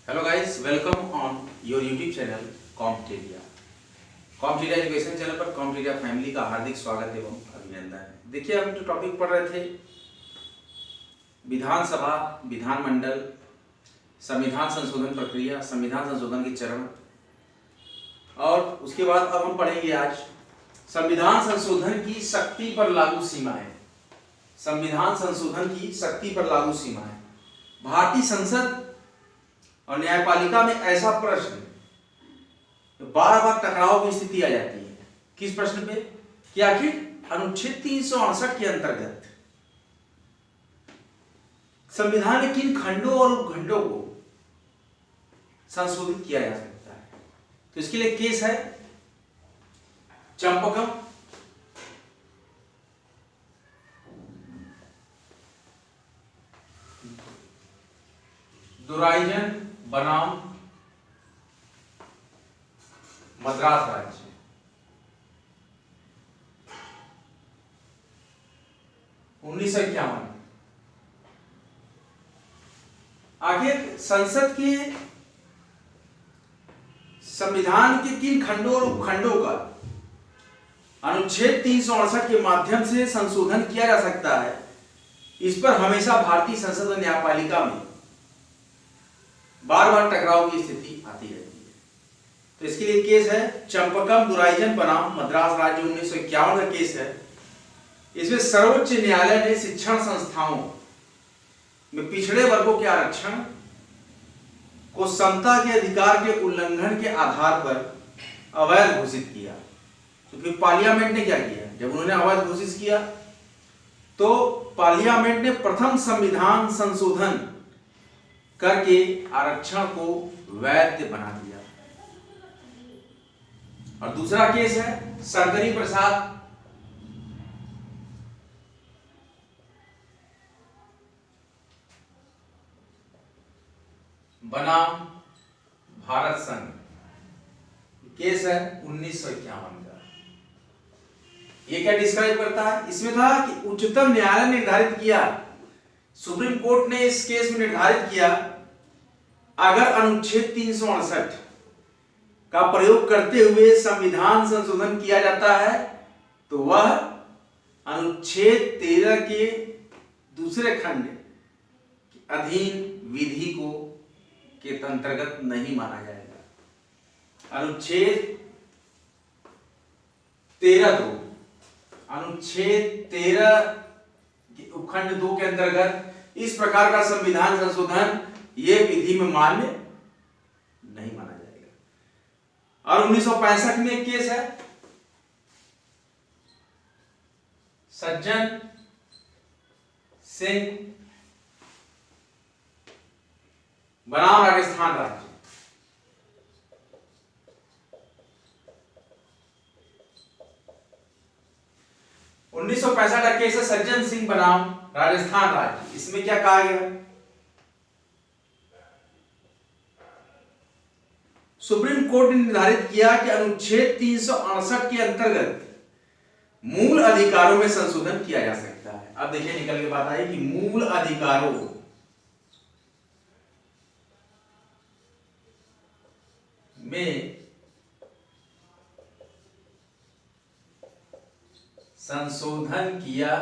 Hello guys, welcome on your YouTube channel Competeria. Competeria education channel पर Competeria family का हार्दिक स्वागत एवं अभिनंदन है। देखिए, हम जो टॉपिक पढ़ रहे थे विधानसभा, विधानमंडल, संविधान संशोधन प्रक्रिया, संविधान संशोधन के चरण, और उसके बाद अब हम पढ़ेंगे आज संविधान संशोधन की शक्ति पर लागू सीमाएं। संविधान संशोधन की शक्ति पर लागू सीमाएं। भारतीय संसद और न्यायपालिका में ऐसा प्रश्न बार बार टकराव की स्थिति आ जाती है। किस प्रश्न पे? कि आखिर अनुच्छेद 368 के अंतर्गत संविधान के किन खंडों और उपखंडों को संशोधित किया जा सकता है। तो इसके लिए केस है चंपकम, दुराइजन बनाम मद्रास राज्य। उन्नीस सौ इक्यावन। आखिर संसद के संविधान के किन खंडों और उपखंडों का अनुच्छेद 368 के माध्यम से संशोधन किया जा सकता है, इस पर हमेशा भारतीय संसद और न्यायपालिका में बार बार टकराव की स्थिति आती रहती है। तो इसके लिए केस है चंपकम दुराइजन बनाम मद्रास राज्य, 1951 का केस है। इसमें सर्वोच्च न्यायालय ने शिक्षण संस्थाओं में पिछड़े वर्गों के आरक्षण को समता के अधिकार के उल्लंघन के आधार पर अवैध घोषित किया। तो फिर पार्लियामेंट ने क्या किया? जब उन्होंने अवैध घोषित किया तो पार्लियामेंट ने प्रथम संविधान संशोधन करके आरक्षण को वैध बना दिया। और दूसरा केस है शंकरी प्रसाद बनाम भारत संघ, केस है 1951 का। ये क्या डिस्क्राइब करता है? इसमें था कि उच्चतम न्यायालय ने निर्धारित किया, सुप्रीम कोर्ट ने इस केस में निर्धारित किया, अगर अनुच्छेद 368 का प्रयोग करते हुए संविधान संशोधन किया जाता है तो वह अनुच्छेद 13 के दूसरे खंड के अधीन विधि को के अंतर्गत नहीं माना जाएगा। अनुच्छेद 13 उपखंड 2 के अंतर्गत इस प्रकार का संविधान संशोधन ये विधि में मान्य नहीं माना जाएगा। और 1965 में एक केस है सज्जन सिंह बनाम राजस्थान राज्य। उन्नीस सौ पैंसठ का केस है सज्जन सिंह बनाम राजस्थान राज्य। इसमें क्या कहा गया? सुप्रीम कोर्ट ने निर्धारित किया कि अनुच्छेद 368 के अंतर्गत मूल अधिकारों में संशोधन किया जा सकता है। अब देखिए, निकल के बात आई कि मूल अधिकारों में संशोधन किया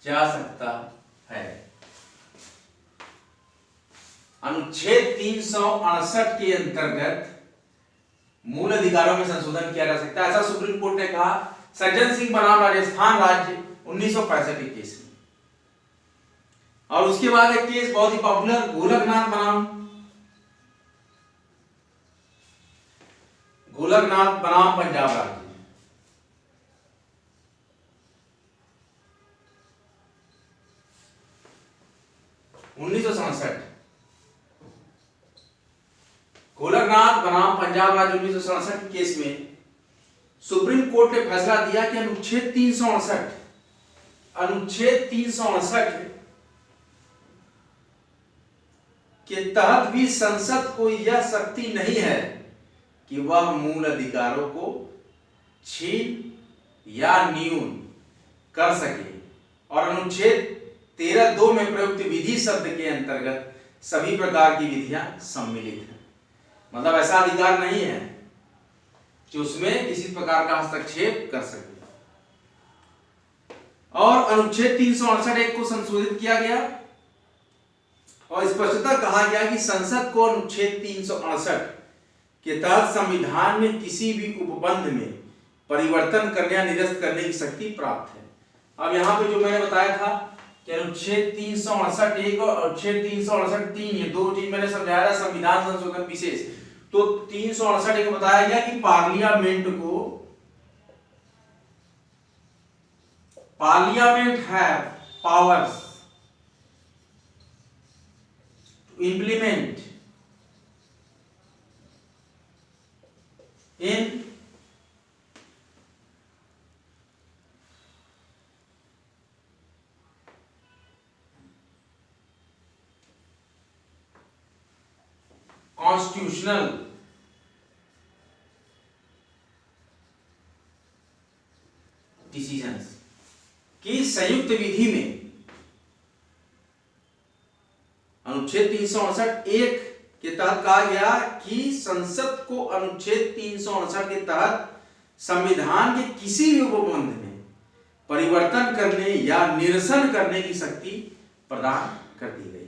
जा सकता है। अनुच्छेद 368 के अंतर्गत मूल अधिकारों में संशोधन किया जा सकता है, ऐसा सुप्रीम कोर्ट ने कहा सज्जन सिंह बनाम राजस्थान राज्य 1965 के केस में। और उसके बाद एक केस बहुत ही पॉपुलर, गोलकनाथ बनाम पंजाब राज्य। गोलकनाथ बनाम पंजाब राज्य 1967 के केस में सुप्रीम कोर्ट ने फैसला दिया कि अनुच्छेद 368 के तहत भी संसद को यह शक्ति नहीं है कि वह मूल अधिकारों को छीन या न्यून कर सके। और अनुच्छेद 13(2) में प्रयुक्त विधि शब्द के अंतर्गत सभी प्रकार की विधियां सम्मिलित हैं। मतलब ऐसा अधिकार नहीं है कि उसमें किसी प्रकार का हस्तक्षेप कर सके। और अनुच्छेद 368 को संशोधित किया गया और स्पष्टता कहा गया कि संसद को अनुच्छेद 368 के तहत संविधान में किसी भी उपबंध में परिवर्तन करने या निरस्त करने की शक्ति प्राप्त है। अब यहाँ पे जो मैंने बताया था कि अनुच्छेद 368 और अनुच्छेद 368 ये दो चीज मैंने समझाया था, संविधान संशोधन विशेष। तो 368 को बताया गया कि parliament have powers to implement in constitutional decisions की संयुक्त विधि में अनुच्छेद 368 के तहत कहा गया कि संसद को अनुच्छेद 368 के तहत संविधान के किसी भी उपबंध में परिवर्तन करने या निरसन करने की शक्ति प्रदान कर दी गई है।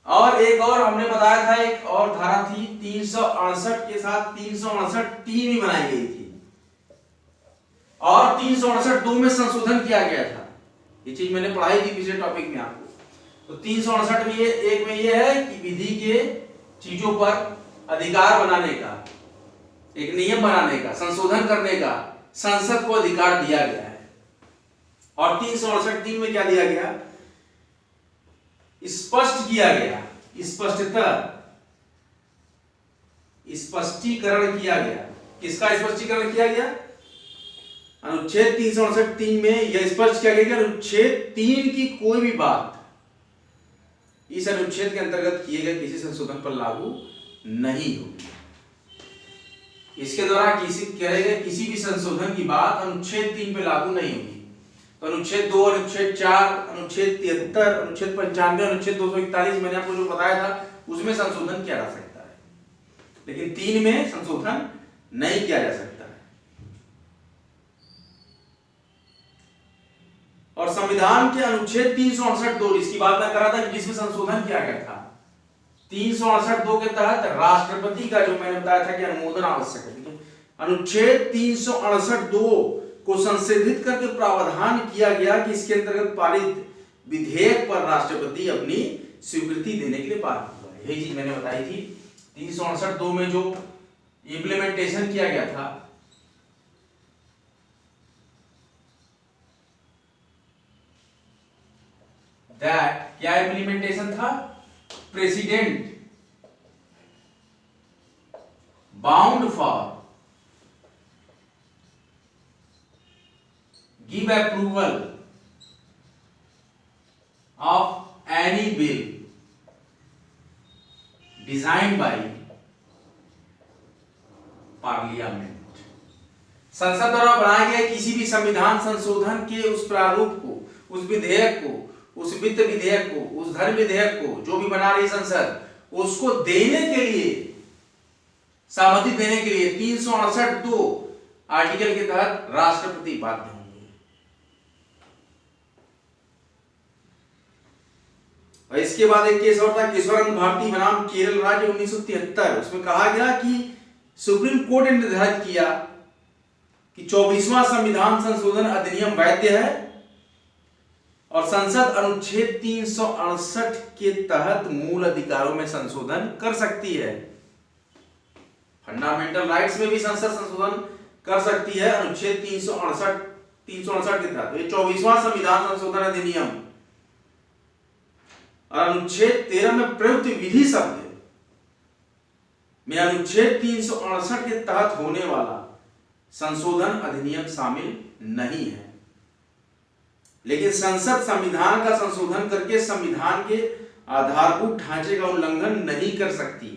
और एक और हमने बताया था, एक और धारा थी 368 के साथ 368(3) भी बनाई गई थी और 368(2) में संशोधन किया गया था। ये चीज मैंने पढ़ाई थी पिछले टॉपिक में आपको। तो 368 में एक में ये है कि विधि के चीजों पर अधिकार बनाने का, एक नियम बनाने का, संशोधन करने का संसद को अधिकार दिया गया है। और 368(3) में क्या दिया गया? स्पष्ट किया गया, स्पष्टीकरण किया गया। किसका स्पष्टीकरण किया गया? अनुच्छेद 368(3) में यह स्पष्ट किया गया कि अनुच्छेद 3 की कोई भी बात इस अनुच्छेद के अंतर्गत किए गए किसी संशोधन पर लागू नहीं होगी। इसके द्वारा किए गए किसी भी संशोधन की बात अनुच्छेद 3 पे लागू नहीं होगी। तो अनुच्छेद 2, अनुच्छेद 4, अनुच्छेद 73, अनुच्छेद 95, अनुच्छेद 241 मैंने आपको जो बताया था उसमें संशोधन किया जा सकता है, लेकिन 3 में संशोधन नहीं किया जा सकता है। और संविधान के अनुच्छेद 368(2) जिसकी बात मैं कर रहा था कि जिसमें संशोधन किया गया था, 368(2) के तहत राष्ट्रपति का जो मैंने बताया था कि अनुमोदन आवश्यक है। अनुच्छेद 368(2) को संशोधित करके प्रावधान किया गया कि इसके अंतर्गत पारित विधेयक पर राष्ट्रपति अपनी स्वीकृति देने के लिए पात्र हुआ है। यही चीज मैंने बताई थी। 368(2) में जो इम्प्लीमेंटेशन किया गया था, दैट क्या इम्प्लीमेंटेशन था? President bound for give approval of any bill designed by parliament। संसद द्वारा बनाए गए किसी भी संविधान संशोधन के उस प्रारूप को, उस विधेयक को, उस वित्त विधेयक को, उस धन विधेयक को जो भी बना रही संसद, उसको देने के लिए, सहमति देने के लिए 368(2) आर्टिकल के तहत राष्ट्रपति बाध्य होंगे। और इसके बाद एक केस और था, केशवरंग भारती बनाम केरल राज्य 1973। उसमें कहा गया कि सुप्रीम कोर्ट ने निर्धारित किया कि 24वां संविधान संशोधन अधिनियम वैध है और संसद अनुच्छेद 368 के तहत मूल अधिकारों में संशोधन कर सकती है। फंडामेंटल राइट्स में भी संसद संशोधन कर सकती है अनुच्छेद 368 के तहत। ये 24वां संविधान संशोधन अधिनियम और अनुच्छेद 13 में प्रयुक्त विधि शब्द में अनुच्छेद 368 के तहत होने वाला संशोधन अधिनियम शामिल नहीं है। लेकिन संसद संविधान का संशोधन करके संविधान के आधारभूत ढांचे का उल्लंघन नहीं कर सकती।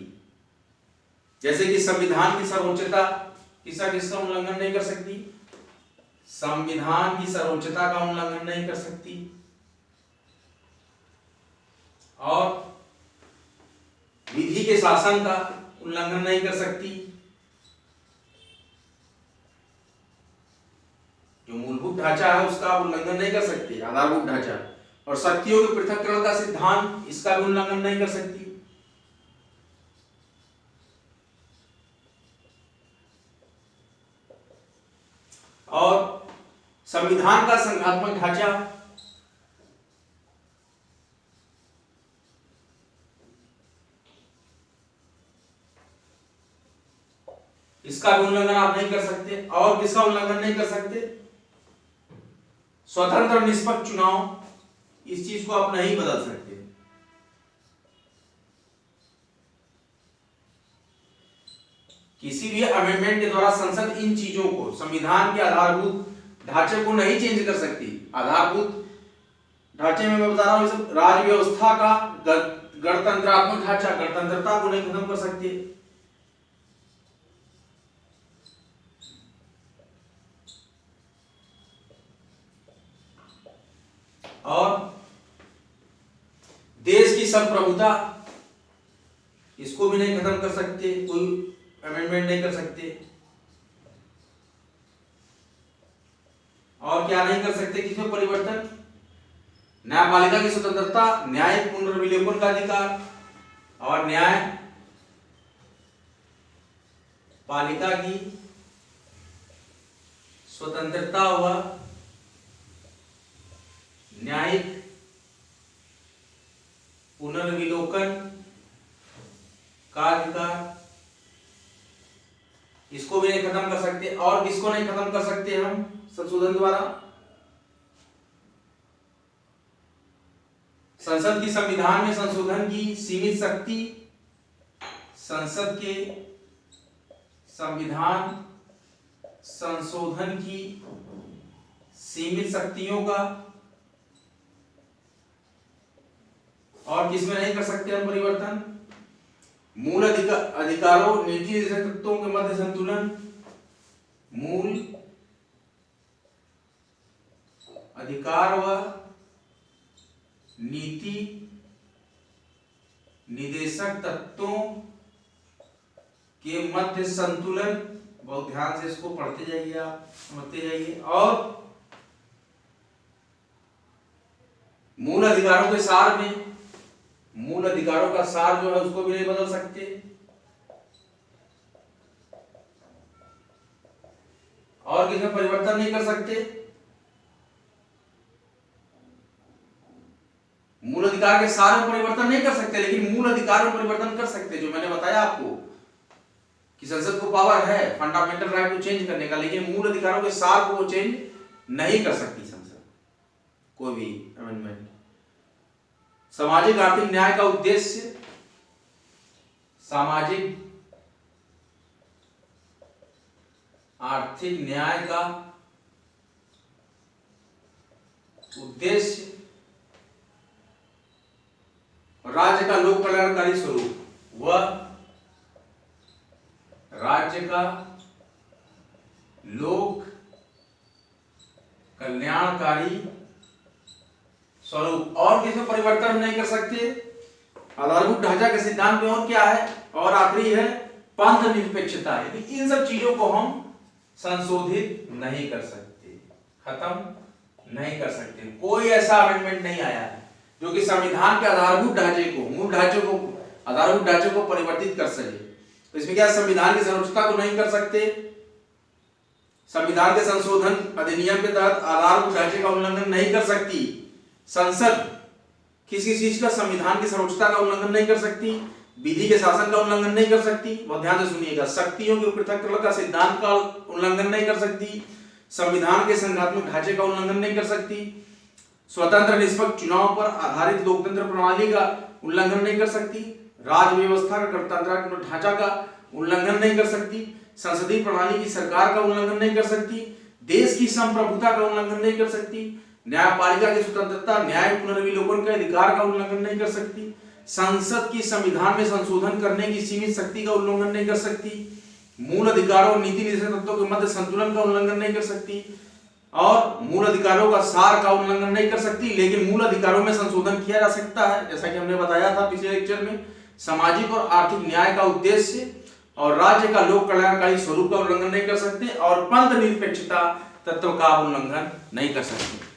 जैसे कि संविधान की सर्वोच्चता, किसका उल्लंघन नहीं कर सकती? संविधान की सर्वोच्चता का उल्लंघन नहीं कर सकती। विधि के शासन का उल्लंघन नहीं कर सकती, जो मूलभूत ढांचा है उसका उल्लंघन नहीं कर सकती, आधारभूत ढांचा, और शक्तियों के पृथक्करण का सिद्धांत, इसका भी उल्लंघन नहीं कर सकती। और संविधान का संघात्मक ढांचा, इसका भी उल्लंघन आप नहीं कर सकते। और किसका उल्लंघन नहीं कर सकते? स्वतंत्र और निष्पक्ष चुनाव, इस चीज को आप नहीं बदल सकते। किसी भी अमेंडमेंट के द्वारा संसद इन चीजों को, संविधान के आधारभूत ढांचे को नहीं चेंज कर सकती। आधारभूत ढांचे में मैं बता रहा हूं, राज्य व्यवस्था का गणतंत्रात्मक ढांचा, गणतंत्रता को नहीं खत्म कर सकती। और देश की संप्रभुता, इसको भी नहीं खत्म कर सकते, कोई अमेंडमेंट नहीं कर सकते। और क्या नहीं कर सकते किसमें परिवर्तन? न्यायपालिका की स्वतंत्रता, न्यायिक पुनर्विलोकन का अधिकार, और न्याय पालिका की स्वतंत्रता व न्यायिक पुनर्विलोकन का अधिकार, इसको भी नहीं खत्म कर सकते। और किसको नहीं खत्म कर सकते हम संशोधन द्वारा? संसद की संविधान में संशोधन की सीमित शक्ति, संसद के संविधान संशोधन की सीमित शक्तियों का, और किसमें नहीं कर सकते हम परिवर्तन? मूल अधिकारों नीति निर्देशक तत्वों के मध्य संतुलन, मूल अधिकार व नीति निदेशक तत्वों के मध्य संतुलन, बहुत ध्यान से इसको पढ़ते जाइए, आप समझते जाइए। और मूल अधिकारों के सार में, मूल अधिकारों का सार जो है उसको भी नहीं बदल सकते। और किसमें परिवर्तन नहीं कर सकते? मूल अधिकार के सार में परिवर्तन नहीं कर सकते, लेकिन मूल अधिकार में परिवर्तन कर सकते। जो मैंने बताया आपको कि संसद को पावर है फंडामेंटल राइट को चेंज करने का, लेकिन मूल अधिकारों के सार को वो चेंज नहीं कर सकती संसद, कोई भी अमेंडमेंट। सामाजिक आर्थिक न्याय का उद्देश्य, सामाजिक आर्थिक न्याय का उद्देश्य राज्य का लोक कल्याणकारी स्वरूप व राज्य का लोक कल्याणकारी स्वरूप। और किसमें परिवर्तन नहीं कर सकते? आधारभूत ढांचा के सिद्धांत में। और क्या है? और आखिरी है पंथ निरपेक्षता। यदि इन सब चीजों को हम संशोधित नहीं कर सकते, खत्म नहीं कर सकते। कोई ऐसा अमेंडमेंट नहीं आया है जो कि संविधान के आधारभूत ढांचे को, मूल ढांचे को, आधारभूत ढांचे को परिवर्तित कर सके। तो इसमें क्या, संविधान की सर्वोच्चता को नहीं कर सकते, संविधान के संशोधन अधिनियम के तहत आधारभूत ढांचे का उल्लंघन नहीं कर सकती संसद, किसी चीज का संविधान की सर्वोच्चता का उल्लंघन नहीं कर सकती, विधि के शासन का उल्लंघन नहीं कर सकती, बहुत ध्यान से सुनिएगा, शक्तियों के पृथक्करण का सिद्धांत का उल्लंघन नहीं कर सकती, संविधान के संघात्मक ढांचे का उल्लंघन नहीं कर सकती, स्वतंत्र निष्पक्ष चुनाव पर आधारित लोकतंत्र प्रणाली का उल्लंघन नहीं कर सकती, राज्य व्यवस्था का गणतंत्रात्मक ढांचा का उल्लंघन नहीं कर सकती, संसदीय प्रणाली की सरकार का उल्लंघन नहीं कर सकती, देश की संप्रभुता का उल्लंघन नहीं कर सकती, न्यायपालिका की स्वतंत्रता, न्याय पुनर्विलोकन के अधिकार का उल्लंघन नहीं कर सकती, संसद की संविधान में संशोधन करने की सीमित शक्ति का उल्लंघन नहीं कर सकती, मूल अधिकारों और नीति निर्देशक तत्वों के मध्य संतुलन का उल्लंघन नहीं कर सकती, और मूल अधिकारों का सार का उल्लंघन नहीं कर सकती। लेकिन मूल अधिकारों में संशोधन किया जा सकता है, जैसा कि हमने बताया था पिछले लेक्चर में। सामाजिक और आर्थिक न्याय का उद्देश्य और राज्य का लोक कल्याणकारी स्वरूप का उल्लंघन नहीं कर सकते और पंथ निरपेक्षता तत्व का उल्लंघन नहीं कर सकते।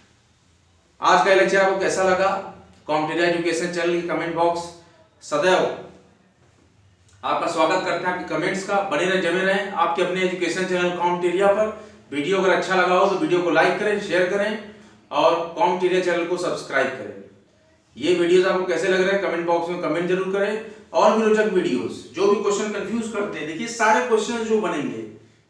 आज का लेक्चर आपको कैसा लगा? कॉम्पिटेटिव एजुकेशन चैनल के कमेंट बॉक्स सदैव आपका स्वागत करते हैं, आपके कमेंट्स का। बने रहे, जमे रहें आपके अपने एजुकेशन चैनल कॉम्पिटेरिया पर। वीडियो अगर अच्छा लगा हो तो वीडियो को लाइक करें, शेयर करें और कॉम्पिटेरिया चैनल को सब्सक्राइब करें। ये वीडियोस आपको कैसे लग रहे हैं कमेंट बॉक्स में कमेंट जरूर करें। और भी रोचक वीडियोस जो भी क्वेश्चन कंफ्यूज करते हैं, देखिए सारे क्वेश्चन जो बनेंगे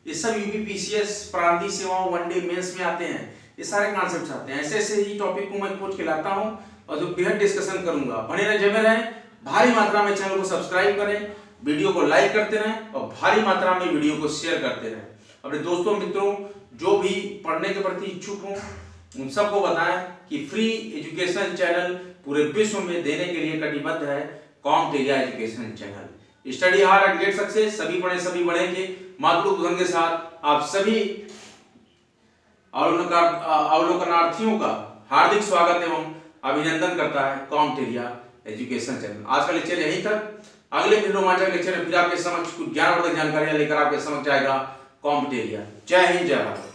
ये सब यूपीपीसीएस प्रांतीय सेवाओं वनडे मेंस में आते हैं। ये सारे कॉन्सेप्ट्स आते हैं। ऐसे ऐसे ही टॉपिक को मैं खोज के लाता हूं और जो बेहद डिस्कशन करूंगा। बने रहे, जमे रहें, भारी मात्रा में चैनल को सब्सक्राइब करें, वीडियो को लाइक करते रहें और भारी मात्रा में वीडियो को शेयर करते रहें। अपने दोस्तों मित्रों जो भी पढ़ने के प्रति इच्छुक हों उन सबको बताएं कि फ्री एजुकेशन चैनल पूरे विश्व में देने के लिए कटिबद्ध है Competeria education channel. Study hard and get success, सभी पढ़े सभी बढ़ेंगे। मातृभूषण के साथ आप सभी अवलोकनार्थियों का हार्दिक स्वागत एवं अभिनंदन करता है कॉम्पिटेरिया एजुकेशन चैनल। आज का लेक्चर यहीं तक। अगले फिर रोमांचक लेक्चर में फिर आपके समक्ष कुछ ज्ञानवर्धक जानकारियां लेकर आपके समक्ष आएगा कॉम्पिटेरिया। जय हिंद, जय भारत।